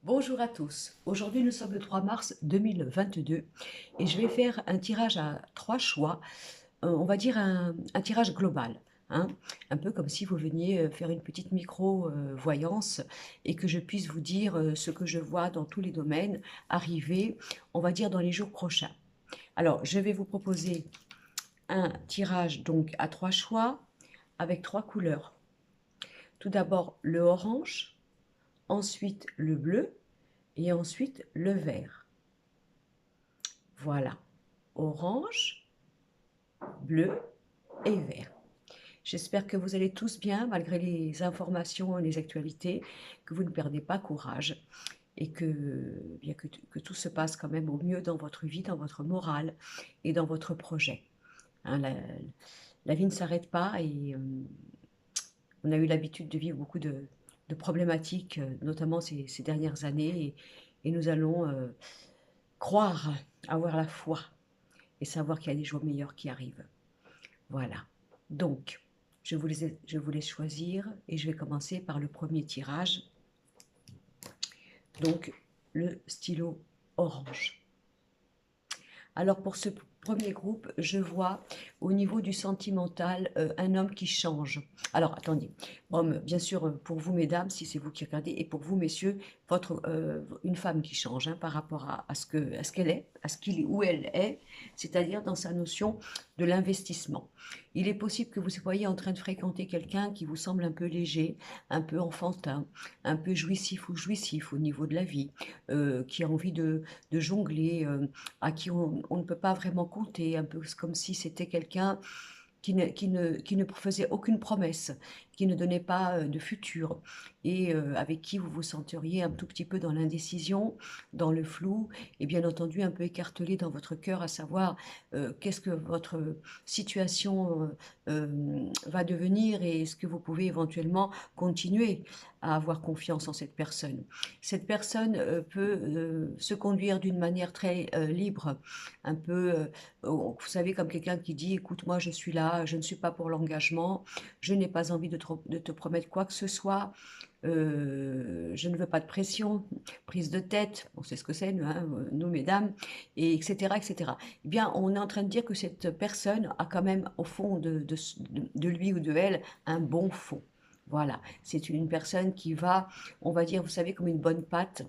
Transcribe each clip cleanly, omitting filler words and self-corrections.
Bonjour à tous. Aujourd'hui, nous sommes le 3 mars 2022 et je vais faire un tirage à trois choix, on va dire un tirage global, hein, un peu comme si vous veniez faire une petite micro-voyance et que je puisse vous dire ce que je vois dans tous les domaines arriver, on va dire dans les jours prochains. Alors, je vais vous proposer un tirage donc à trois choix avec trois couleurs. Tout d'abord le orange, ensuite le bleu et ensuite le vert. Voilà, orange, bleu et vert. J'espère que vous allez tous bien, malgré les informations et les actualités, que vous ne perdez pas courage et que tout se passe quand même au mieux dans votre vie, dans votre morale et dans votre projet. Hein, la vie ne s'arrête pas et on a eu l'habitude de vivre beaucoup de problématiques, notamment ces dernières années, et nous allons croire, avoir la foi et savoir qu'il y a des jours meilleurs qui arrivent. Voilà. Donc, je vous laisse choisir et je vais commencer par le premier tirage. Donc, le stylo orange. Alors, pour ce premier groupe, je vois au niveau du sentimental un homme qui change. Alors, attendez. Homme, bien sûr, pour vous, mesdames, si c'est vous qui regardez, et pour vous, messieurs, une femme qui change hein, par rapport à ce qu'elle est, à ce qu'il ou elle est, c'est-à-dire dans sa notion de l'investissement. Il est possible que vous soyez en train de fréquenter quelqu'un qui vous semble un peu léger, un peu enfantin, un peu jouissif ou jouissif au niveau de la vie, qui a envie de jongler, à qui on ne peut pas vraiment compter, un peu comme si c'était quelqu'un qui ne faisait aucune promesse, qui ne donnait pas de futur, et avec qui vous vous senteriez un tout petit peu dans l'indécision, dans le flou, et bien entendu un peu écartelé dans votre cœur, à savoir qu'est-ce que votre situation va devenir, et est-ce que vous pouvez éventuellement continuer à avoir confiance en cette personne. Cette personne peut se conduire d'une manière très libre, un peu, vous savez, comme quelqu'un qui dit, écoute, moi je suis là, je ne suis pas pour l'engagement, je n'ai pas envie de te promettre quoi que ce soit, je ne veux pas de pression, prise de tête, on sait ce que c'est, hein, nous mesdames, et etc., etc. Eh bien, on est en train de dire que cette personne a quand même au fond de lui ou de elle un bon fond. Voilà, c'est une personne qui va, on va dire, vous savez, comme une bonne pâte,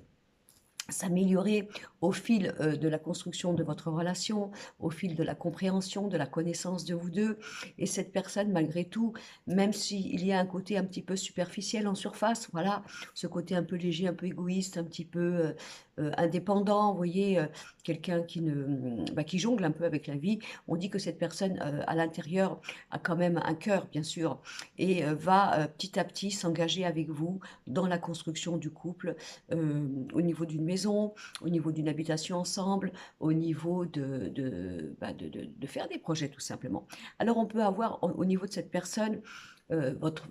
s'améliorer au fil de la construction de votre relation, au fil de la compréhension, de la connaissance de vous deux. Et cette personne, malgré tout, même s'il y a un côté un petit peu superficiel en surface, voilà, ce côté un peu léger, un peu égoïste, un petit peu indépendant, vous voyez, quelqu'un qui jongle un peu avec la vie, on dit que cette personne, à l'intérieur, a quand même un cœur, bien sûr, et va petit à petit s'engager avec vous dans la construction du couple, au niveau d'une maison, au niveau d'une habitation ensemble, au niveau de faire des projets tout simplement. Alors on peut avoir au niveau de cette personne,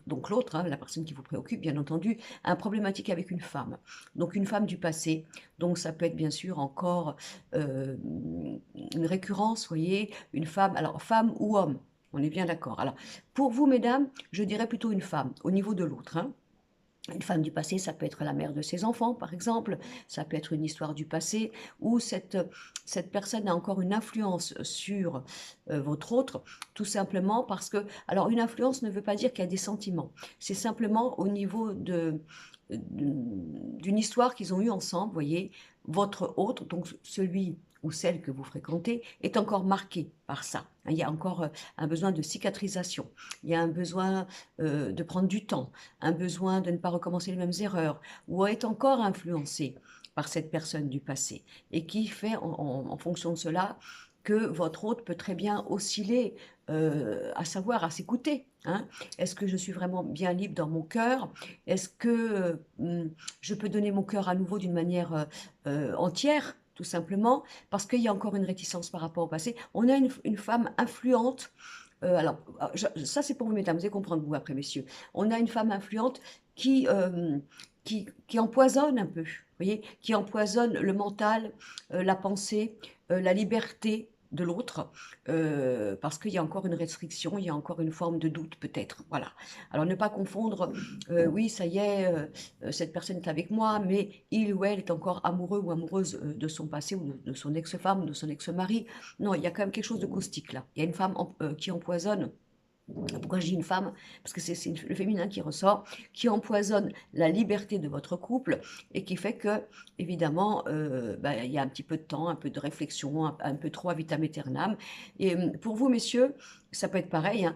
donc l'autre, hein, la personne qui vous préoccupe, bien entendu, un problématique avec une femme. Donc une femme du passé. Donc ça peut être bien sûr encore une récurrence, vous voyez, une femme, alors femme ou homme, on est bien d'accord. Alors pour vous, mesdames, je dirais plutôt une femme, au niveau de l'autre, hein. Une femme du passé, ça peut être la mère de ses enfants, par exemple, ça peut être une histoire du passé, où cette personne a encore une influence sur votre autre, tout simplement parce que, alors une influence ne veut pas dire qu'il y a des sentiments, c'est simplement au niveau d'une histoire qu'ils ont eue ensemble, vous voyez, votre autre, donc celui ou celle que vous fréquentez, est encore marqué par ça. Il y a encore un besoin de cicatrisation, il y a un besoin de prendre du temps, un besoin de ne pas recommencer les mêmes erreurs, ou est encore influencé par cette personne du passé, et qui fait en fonction de cela que votre hôte peut très bien osciller, à savoir, à s'écouter. Hein. Est-ce que je suis vraiment bien libre dans mon cœur? Est-ce que je peux donner mon cœur à nouveau d'une manière entière, tout simplement, parce qu'il y a encore une réticence par rapport au passé. On a une femme influente, alors, ça c'est pour vous, mesdames, vous allez comprendre, vous, après, messieurs. On a une femme influente qui, qui empoisonne un peu, vous voyez, qui empoisonne le mental, la pensée, la liberté. de l'autre, parce qu'il y a encore une restriction, il y a encore une forme de doute peut-être. Voilà. Alors ne pas confondre, oui, ça y est, cette personne est avec moi, mais il ou elle est encore amoureux ou amoureuse de son passé ou de son ex-femme, de son ex-mari. Non, il y a quand même quelque chose de caustique là. Il y a une femme qui empoisonne. Pourquoi je dis une femme? Parce que c'est le féminin qui ressort, qui empoisonne la liberté de votre couple et qui fait que, évidemment, bah, il y a un petit peu de temps, un peu de réflexion, un peu trop à vitam aeternam. Et pour vous, messieurs, ça peut être pareil, hein,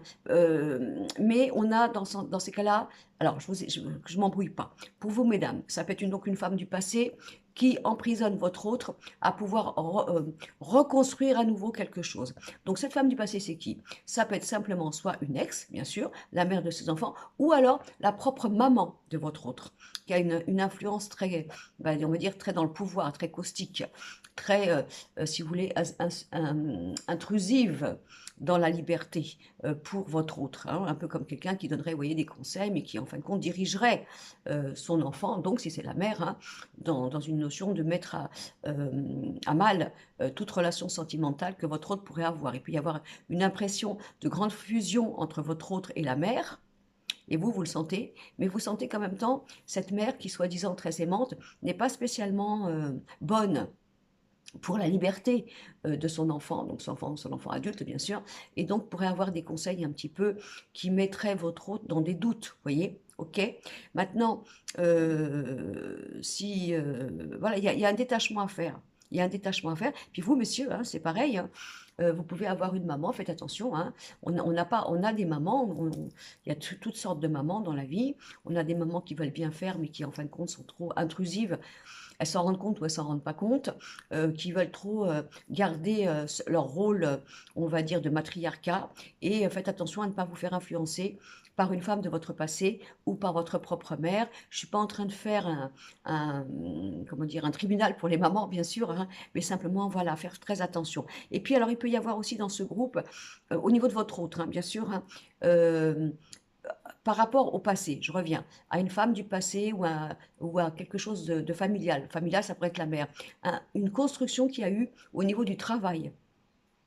mais on a dans ces cas-là, alors je m'embrouille pas. Pour vous, mesdames, ça peut être donc une femme du passé qui emprisonne votre autre à pouvoir reconstruire à nouveau quelque chose. Donc cette femme du passé, c'est qui? Ça peut être simplement soit une ex, bien sûr, la mère de ses enfants, ou alors la propre maman de votre autre, qui a une influence très, ben, on va dire, très dans le pouvoir, très caustique, très, si vous voulez, intrusive dans la liberté pour votre autre, hein, un peu comme quelqu'un qui donnerait, vous voyez, des conseils, mais qui en fin de compte dirigerait son enfant, donc si c'est la mère, hein, dans une notion de mettre à mal toute relation sentimentale que votre autre pourrait avoir. Il peut y avoir une impression de grande fusion entre votre autre et la mère, et vous le sentez, mais vous sentez qu'en même temps, cette mère qui, soi-disant très aimante, n'est pas spécialement bonne pour la liberté de donc son enfant adulte, bien sûr, et donc pourrait avoir des conseils un petit peu qui mettraient votre autre dans des doutes, vous voyez? Ok. Maintenant, si voilà, il y a un détachement à faire. Il y a un détachement à faire. Puis vous, messieurs, hein, c'est pareil. Hein, vous pouvez avoir une maman, faites attention. Hein, on a des mamans, il y a toutes sortes de mamans dans la vie. On a des mamans qui veulent bien faire, mais qui en fin de compte sont trop intrusives. Elles s'en rendent compte ou elles s'en rendent pas compte, qui veulent trop garder leur rôle, on va dire, de matriarcat. Et faites attention à ne pas vous faire influencer par une femme de votre passé ou par votre propre mère. Je suis pas en train de faire comment dire, un tribunal pour les mamans, bien sûr, hein, mais simplement, voilà, faire très attention. Et puis, alors, il peut y avoir aussi dans ce groupe, au niveau de votre autre, hein, bien sûr, hein, euh, par rapport au passé, je reviens, à une femme du passé ou à quelque chose de familial. Familial, ça pourrait être la mère. Une construction qu'il y a eu au niveau du travail.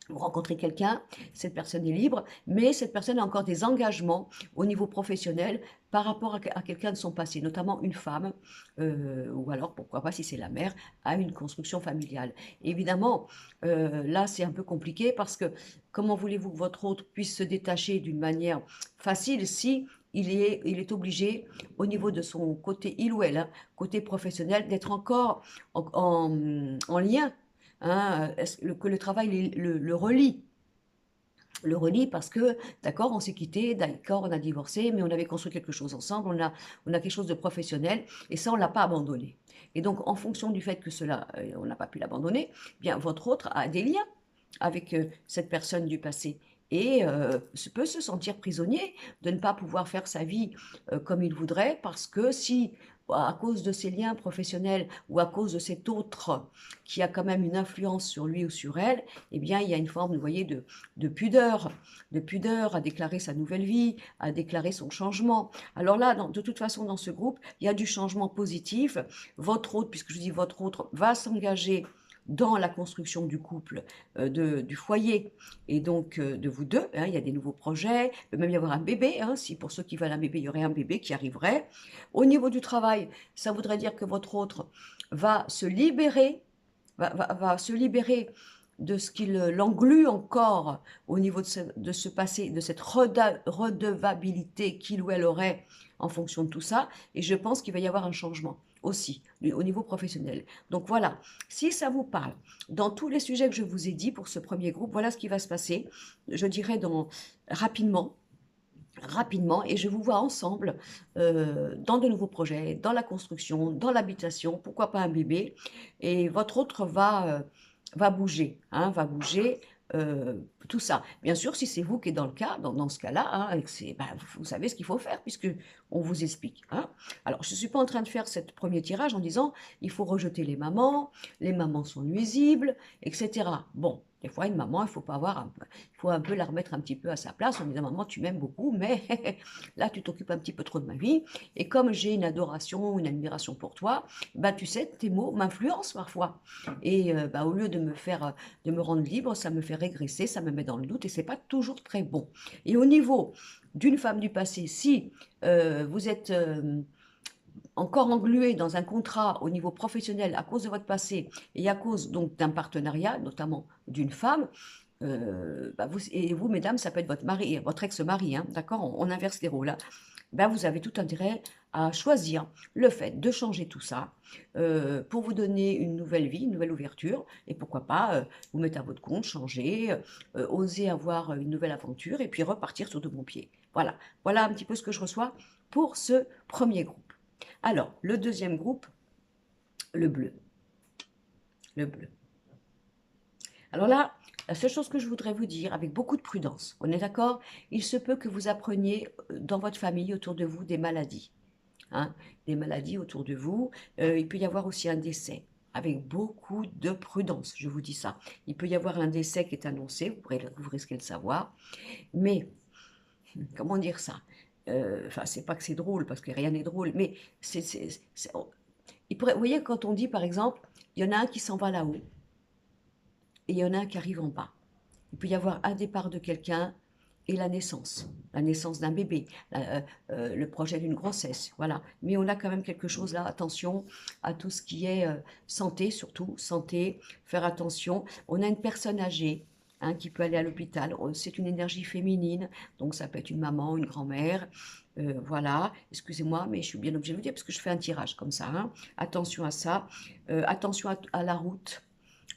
Vous rencontrez quelqu'un, cette personne est libre, mais cette personne a encore des engagements au niveau professionnel par rapport à quelqu'un de son passé, notamment une femme, ou alors, pourquoi pas, si c'est la mère, à une construction familiale. Évidemment, là, c'est un peu compliqué parce que comment voulez-vous que votre autre puisse se détacher d'une manière facile si il est obligé, au niveau de son côté, il ou elle, hein, côté professionnel, d'être encore en lien, hein, que le travail le relie. Le relie parce que, d'accord, on s'est quitté, d'accord, on a divorcé, mais on avait construit quelque chose ensemble, on a quelque chose de professionnel, et ça, on ne l'a pas abandonné. Et donc, en fonction du fait que cela, on n'a pas pu l'abandonner, bien, votre autre a des liens avec cette personne du passé et peut se sentir prisonnier de ne pas pouvoir faire sa vie comme il voudrait parce que si à cause de ses liens professionnels ou à cause de cet autre qui a quand même une influence sur lui ou sur elle, eh bien il y a une forme, vous voyez, de pudeur à déclarer sa nouvelle vie, à déclarer son changement. Alors là, de toute façon, dans ce groupe, il y a du changement positif. Votre autre, puisque je dis votre autre, va s'engager dans la construction du couple, du foyer et donc de vous deux. Hein, il y a des nouveaux projets, il peut même y avoir un bébé. Hein, si pour ceux qui veulent un bébé, il y aurait un bébé qui arriverait. Au niveau du travail, ça voudrait dire que votre autre va se libérer, va se libérer de ce qui l'englue encore au niveau de ce passé, de cette redevabilité qu'il ou elle aurait en fonction de tout ça. Et je pense qu'il va y avoir un changement aussi au niveau professionnel. Donc voilà, si ça vous parle, dans tous les sujets que je vous ai dit pour ce premier groupe, voilà ce qui va se passer, je dirais rapidement, et je vous vois ensemble dans de nouveaux projets, dans la construction, dans l'habitation, pourquoi pas un bébé, et votre autre va bouger, hein, va bouger, tout ça. Bien sûr, si c'est vous qui êtes dans le cas, dans ce cas-là, hein, ben, vous savez ce qu'il faut faire puisque on vous explique. Hein. Alors, je ne suis pas en train de faire ce premier tirage en disant il faut rejeter les mamans sont nuisibles, etc. Bon, Des fois, une maman, il faut un peu la remettre un petit peu à sa place en disant, maman, tu m'aimes beaucoup, mais là, tu t'occupes un petit peu trop de ma vie. Et comme j'ai une adoration, une admiration pour toi, bah, tu sais, tes mots m'influencent parfois. Et bah, au lieu de me rendre libre, ça me fait régresser, ça me met dans le doute et c'est pas toujours très bon. Et au niveau d'une femme du passé, si vous êtes encore englué dans un contrat au niveau professionnel à cause de votre passé et à cause donc d'un partenariat, notamment d'une femme, bah vous, mesdames, ça peut être votre mari, votre ex-mari, hein, d'accord, on inverse les rôles, hein. Ben, vous avez tout intérêt à choisir le fait de changer tout ça pour vous donner une nouvelle vie, une nouvelle ouverture, et pourquoi pas vous mettre à votre compte, changer, oser avoir une nouvelle aventure, et puis repartir sur de bons pieds. Voilà, voilà un petit peu ce que je reçois pour ce premier groupe. Alors, le deuxième groupe, le bleu. Le bleu. Alors là, la seule chose que je voudrais vous dire, avec beaucoup de prudence, on est d'accord? Il se peut que vous appreniez dans votre famille, autour de vous, des maladies. Hein, des maladies autour de vous. Il peut y avoir aussi un décès, avec beaucoup de prudence, je vous dis ça. Il peut y avoir un décès qui est annoncé, vous risquez de le savoir, mais, comment dire ça? Enfin, c'est pas que c'est drôle, parce que rien n'est drôle, mais vous voyez, quand on dit, par exemple, il y en a un qui s'en va là-haut, et il y en a un qui arrive en bas. Il peut y avoir un départ de quelqu'un et la naissance d'un bébé, le projet d'une grossesse, voilà. Mais on a quand même quelque chose là, attention à tout ce qui est santé, surtout santé, faire attention. On a une personne âgée, hein, qui peut aller à l'hôpital, c'est une énergie féminine, donc ça peut être une maman, une grand-mère, voilà, excusez-moi, mais je suis bien obligée de vous dire, parce que je fais un tirage comme ça, hein. Attention à ça, attention à la route,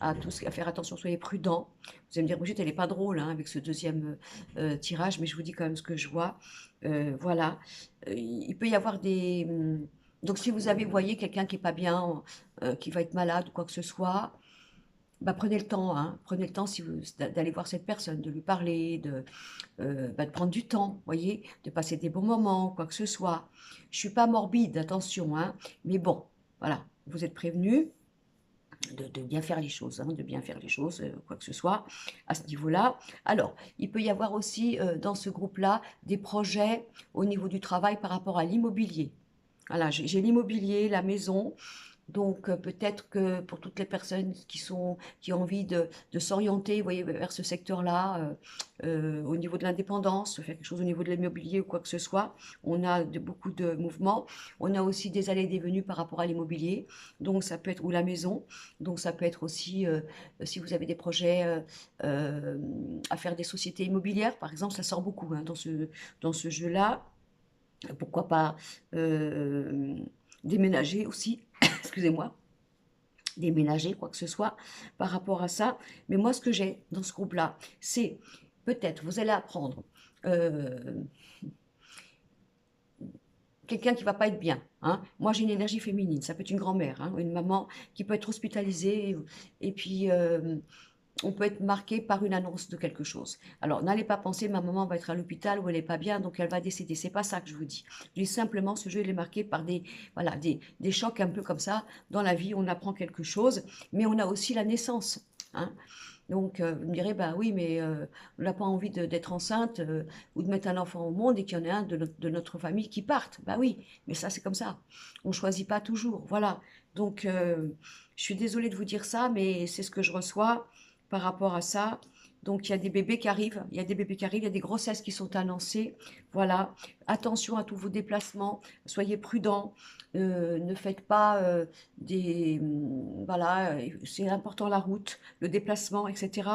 à faire attention, soyez prudents. Vous allez me dire, Brigitte, elle n'est pas drôle hein, avec ce deuxième tirage, mais je vous dis quand même ce que je vois. Voilà. Il peut y avoir des... Donc si vous avez, voyez, quelqu'un qui n'est pas bien, qui va être malade ou quoi que ce soit, bah, prenez le temps, hein, prenez le temps d'aller voir cette personne, de lui parler, de prendre du temps, voyez, de passer des bons moments, quoi que ce soit. Je ne suis pas morbide, attention, hein, mais bon, voilà, vous êtes prévenus de bien faire les choses, hein, de bien faire les choses, quoi que ce soit, à ce niveau-là. Alors, il peut y avoir aussi dans ce groupe-là des projets au niveau du travail par rapport à l'immobilier. Voilà, j'ai l'immobilier, la maison, donc peut-être que pour toutes les personnes qui ont envie de s'orienter, vous voyez, vers ce secteur-là, au niveau de l'indépendance, faire quelque chose au niveau de l'immobilier ou quoi que ce soit, on a beaucoup de mouvements. On a aussi des allées et des venues par rapport à l'immobilier, donc ça peut être, ou la maison, donc ça peut être aussi, si vous avez des projets à faire des sociétés immobilières, par exemple, ça sort beaucoup hein, dans ce jeu-là. Pourquoi pas déménager aussi, excusez-moi, déménager, quoi que ce soit, par rapport à ça. Mais moi, ce que j'ai dans ce groupe-là, c'est peut-être, vous allez apprendre quelqu'un qui va pas être bien. Hein. Moi, j'ai une énergie féminine, ça peut être une grand-mère, hein, une maman qui peut être hospitalisée, et puis on peut être marqué par une annonce de quelque chose. Alors, n'allez pas penser, ma maman va être à l'hôpital ou elle n'est pas bien, donc elle va décéder. C'est pas ça que je vous dis. Je dis simplement, ce jeu, il est marqué par voilà, des chocs un peu comme ça. Dans la vie, on apprend quelque chose, mais on a aussi la naissance. Hein. Donc, vous me direz, bah oui, mais on n'a pas envie d'être enceinte ou de mettre un enfant au monde et qu'il y en ait un de notre famille qui parte. Bah oui, mais ça, c'est comme ça. On ne choisit pas toujours. Voilà. Donc, je suis désolée de vous dire ça, mais c'est ce que je reçois par rapport à ça. Donc, il y a des bébés qui arrivent, il y a des grossesses qui sont annoncées. Voilà, attention à tous vos déplacements, soyez prudents, ne faites pas voilà, c'est important la route, le déplacement, etc.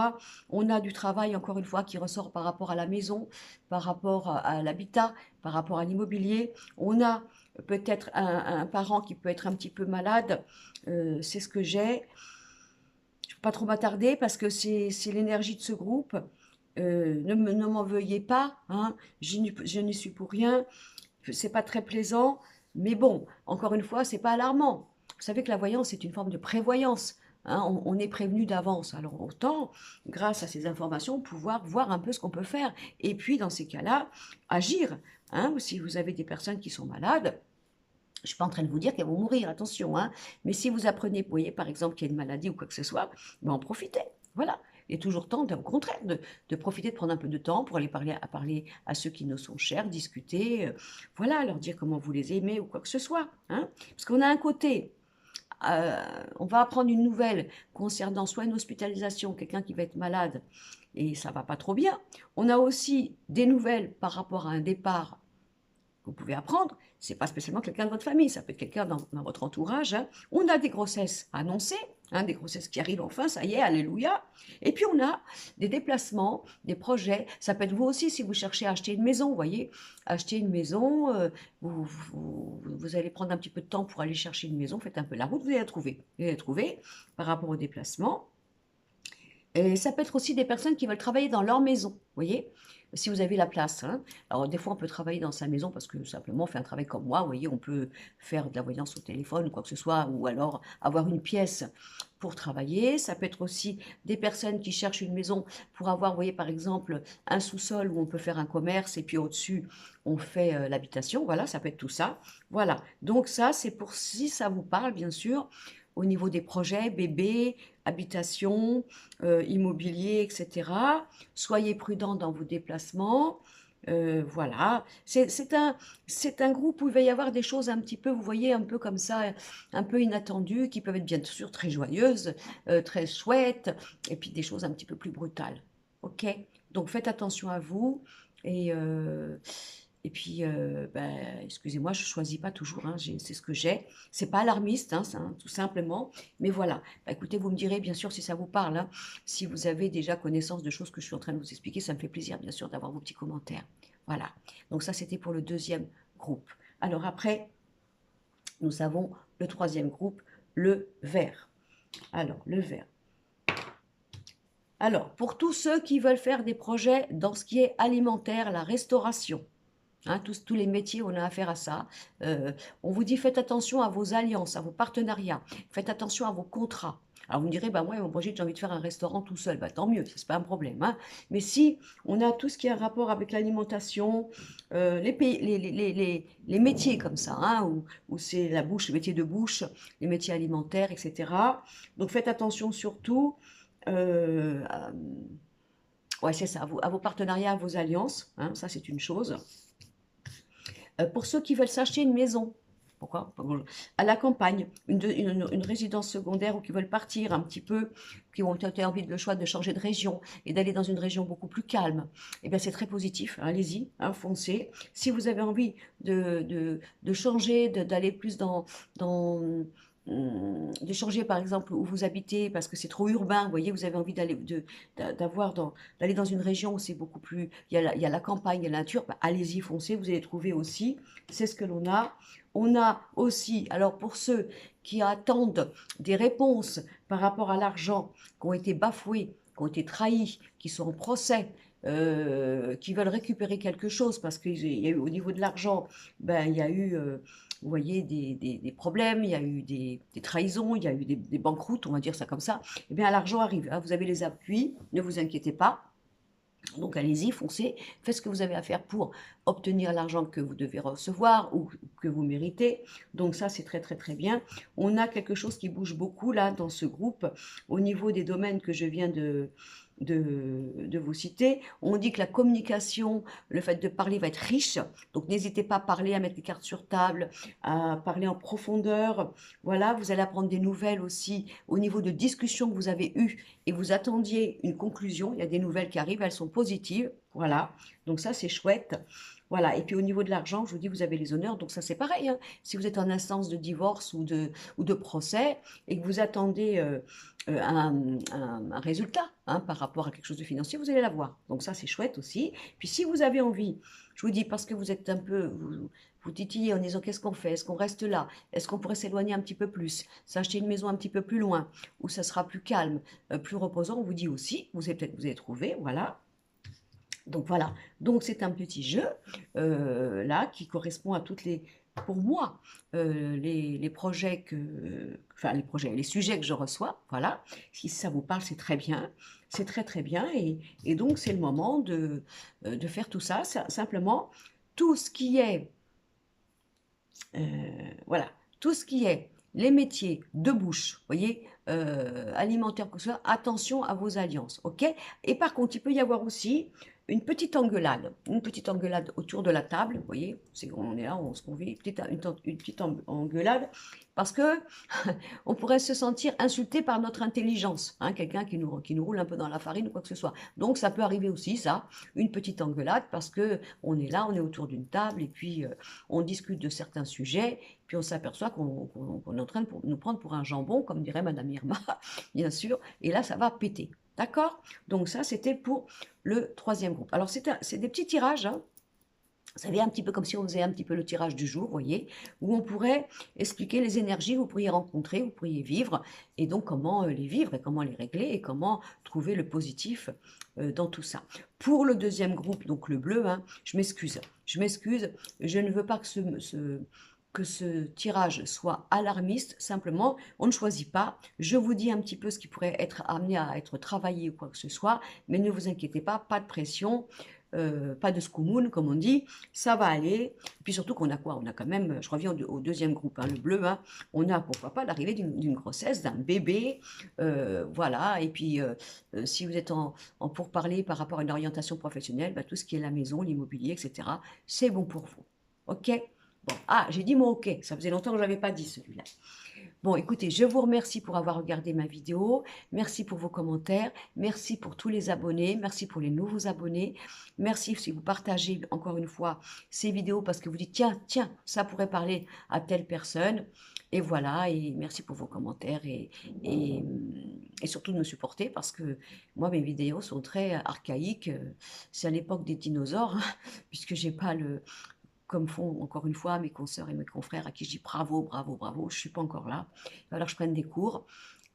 On a du travail, encore une fois, qui ressort par rapport à la maison, par rapport à l'habitat, par rapport à l'immobilier. On a peut-être un parent qui peut être un petit peu malade, c'est ce que j'ai. Je ne peux pas trop m'attarder parce que c'est l'énergie de ce groupe. Ne m'en veuillez pas, hein, je n'y suis pour rien, c'est pas très plaisant, mais bon, encore une fois, c'est pas alarmant. Vous savez que la voyance est une forme de prévoyance. Hein, on est prévenu d'avance. Alors autant, grâce à ces informations, pouvoir voir un peu ce qu'on peut faire. Et puis, dans ces cas-là, agir. Hein, si vous avez des personnes qui sont malades, je ne suis pas en train de vous dire qu'elles vont mourir, attention. Hein, mais si vous apprenez, vous voyez par exemple qu'il y a une maladie ou quoi que ce soit, ben en profitez. Voilà. Il est toujours temps, au contraire, de profiter, de prendre un peu de temps pour aller parler à ceux qui nous sont chers, discuter, voilà, leur dire comment vous les aimez ou quoi que ce soit, hein. Parce qu'on a un côté, on va apprendre une nouvelle concernant soit une hospitalisation, quelqu'un qui va être malade et ça va pas trop bien. On a aussi des nouvelles par rapport à un départ que vous pouvez apprendre. C'est pas spécialement quelqu'un de votre famille, ça peut être quelqu'un dans votre entourage, hein. On a des grossesses annoncées, hein, des grossesses qui arrivent enfin, ça y est, alléluia. Et puis on a des déplacements, des projets. Ça peut être vous aussi si vous cherchez à acheter une maison, vous voyez, acheter une maison, vous allez prendre un petit peu de temps pour aller chercher une maison, faites un peu la route, vous allez la trouver. Vous allez la trouver par rapport au déplacement. Et ça peut être aussi des personnes qui veulent travailler dans leur maison, vous voyez, si vous avez la place, hein. Alors des fois, on peut travailler dans sa maison parce que simplement on fait un travail comme moi, vous voyez, on peut faire de la voyance au téléphone ou quoi que ce soit, ou alors avoir une pièce pour travailler. Ça peut être aussi des personnes qui cherchent une maison pour avoir, vous voyez, par exemple, un sous-sol où on peut faire un commerce et puis au-dessus, on fait l'habitation. Voilà, ça peut être tout ça. Voilà, donc ça, c'est pour si ça vous parle, bien sûr, au niveau des projets, bébés, habitation, immobilier, etc. Soyez prudents dans vos déplacements. Voilà, c'est un groupe où il va y avoir des choses un petit peu, vous voyez, un peu comme ça, un peu inattendues, qui peuvent être bien sûr très joyeuses, très chouettes, et puis des choses un petit peu plus brutales. Ok? Donc faites attention à vous, et, euh, et puis, ben, excusez-moi, je ne choisis pas toujours, hein, c'est ce que j'ai. C'est pas alarmiste, hein, tout simplement. Mais voilà. Bah, écoutez, vous me direz bien sûr si ça vous parle, hein, si vous avez déjà connaissance de choses que je suis en train de vous expliquer, ça me fait plaisir bien sûr d'avoir vos petits commentaires. Voilà. Donc ça, c'était pour le deuxième groupe. Alors après, nous avons le troisième groupe, le vert. Alors, le vert. Alors, pour tous ceux qui veulent faire des projets dans ce qui est alimentaire, la restauration, hein, tous les métiers, on a affaire à ça. On vous dit, faites attention à vos alliances, à vos partenariats, faites attention à vos contrats. Alors vous me direz, bah moi, mon projet, j'ai envie de faire un restaurant tout seul. Bah, tant mieux, c'est pas un problème, hein. Mais si on a tout ce qui a un rapport avec l'alimentation, les métiers comme ça, hein, où c'est la bouche, le métier de bouche, les métiers alimentaires, etc. Donc faites attention surtout, ouais, c'est ça, à vos partenariats, à vos alliances, hein, ça c'est une chose. Pour ceux qui veulent s'acheter une maison, pourquoi? À la campagne, une résidence secondaire ou qui veulent partir un petit peu, qui ont peut-être envie de le choix de changer de région et d'aller dans une région beaucoup plus calme, eh bien c'est très positif, hein, allez-y, hein, foncez. Si vous avez envie de changer, d'aller plus dans de changer par exemple où vous habitez parce que c'est trop urbain, vous voyez, vous avez envie d'aller dans une région où c'est beaucoup plus, il y a la campagne, il y a la nature, bah, allez-y, foncez, vous allez trouver aussi, c'est ce que l'on a. On a aussi, alors pour ceux qui attendent des réponses par rapport à l'argent, qui ont été bafoués, qui ont été trahis, qui sont en procès, qui veulent récupérer quelque chose parce qu'il y a eu au niveau de l'argent, ben, il y a eu vous voyez, des problèmes, il y a eu des trahisons, il y a eu des banqueroutes, on va dire ça comme ça, eh bien l'argent arrive, hein, vous avez les appuis, ne vous inquiétez pas. Donc allez-y, foncez, faites ce que vous avez à faire pour obtenir l'argent que vous devez recevoir ou que vous méritez. Donc ça, c'est très très très bien. On a quelque chose qui bouge beaucoup là dans ce groupe au niveau des domaines que je viens de vous citer. On dit que la communication, le fait de parler va être riche. Donc n'hésitez pas à parler, à mettre les cartes sur table, à parler en profondeur. Voilà, vous allez apprendre des nouvelles aussi au niveau de discussions que vous avez eues et vous attendiez une conclusion. Il y a des nouvelles qui arrivent, elles sont positives. Voilà, donc ça c'est chouette. Voilà, et puis au niveau de l'argent, je vous dis, vous avez les honneurs, donc ça c'est pareil, hein. Si vous êtes en instance de divorce ou de procès et que vous attendez un résultat, hein, par rapport à quelque chose de financier, vous allez l'avoir. Donc ça c'est chouette aussi. Puis si vous avez envie, je vous dis, parce que vous êtes un peu, vous titillez en disant qu'est-ce qu'on fait, est-ce qu'on reste là, est-ce qu'on pourrait s'éloigner un petit peu plus, s'acheter une maison un petit peu plus loin, où ça sera plus calme, plus reposant, on vous dit aussi, vous allez trouver, voilà. Donc voilà, donc c'est un petit jeu là qui correspond à toutes les, pour moi, les projets enfin les sujets que je reçois, voilà. Si ça vous parle, c'est très bien, c'est très très bien, et donc c'est le moment de faire tout ça. Simplement, tout ce qui est, voilà, tout ce qui est les métiers de bouche, vous voyez, alimentaire, que ce soit, attention à vos alliances, ok? Et par contre, il peut y avoir aussi une petite engueulade autour de la table, vous voyez, on est là, on se convie, une petite engueulade, parce que on pourrait se sentir insulté par notre intelligence, hein, quelqu'un qui nous roule un peu dans la farine ou quoi que ce soit. Donc ça peut arriver aussi, ça, une petite engueulade, parce que on est là, on est autour d'une table, et puis on discute de certains sujets, puis on s'aperçoit qu'on est en train de nous prendre pour un jambon, comme dirait Madame Irma, bien sûr, et là, ça va péter. D'accord? Donc ça, c'était pour le troisième groupe. Alors, c'est des petits tirages, hein. Ça vient un petit peu comme si on faisait un petit peu le tirage du jour, vous voyez, où on pourrait expliquer les énergies que vous pourriez rencontrer, vous pourriez vivre, et donc comment les vivre, et comment les régler, et comment trouver le positif dans tout ça. Pour le deuxième groupe, donc le bleu, hein, je m'excuse, je ne veux pas que ce tirage soit alarmiste, simplement, on ne choisit pas. Je vous dis un petit peu ce qui pourrait être amené à être travaillé ou quoi que ce soit, mais ne vous inquiétez pas de pression, pas de scoumoun, comme on dit, ça va aller. Et puis surtout qu'on a quoi? On a quand même, je reviens au deuxième groupe, hein, le bleu, hein, on a pourquoi pas l'arrivée d'une grossesse, d'un bébé, voilà. Et puis, si vous êtes en pourparlers par rapport à une orientation professionnelle, bah, tout ce qui est la maison, l'immobilier, etc., c'est bon pour vous. OK? Bon, ah, j'ai dit mon OK, ça faisait longtemps que je n'avais pas dit celui-là. Bon, écoutez, je vous remercie pour avoir regardé ma vidéo. Merci pour vos commentaires. Merci pour tous les abonnés. Merci pour les nouveaux abonnés. Merci si vous partagez encore une fois ces vidéos parce que vous dites, tiens, ça pourrait parler à telle personne. Et voilà, et merci pour vos commentaires et surtout de me supporter parce que moi, mes vidéos sont très archaïques. C'est à l'époque des dinosaures, hein, puisque j'ai pas comme font encore une fois mes consoeurs et mes confrères à qui je dis bravo, je ne suis pas encore là. Alors je prenne des cours.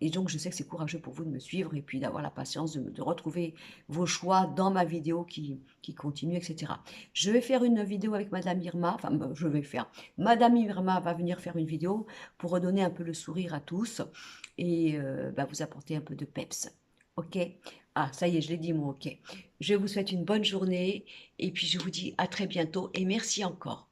Et donc, je sais que c'est courageux pour vous de me suivre et puis d'avoir la patience de retrouver vos choix dans ma vidéo qui continue, etc. Je vais faire une vidéo avec Madame Irma. Enfin, Madame Irma va venir faire une vidéo pour redonner un peu le sourire à tous et vous apporter un peu de peps. OK? Ah, ça y est, je l'ai dit, moi, OK. Je vous souhaite une bonne journée et puis je vous dis à très bientôt et merci encore.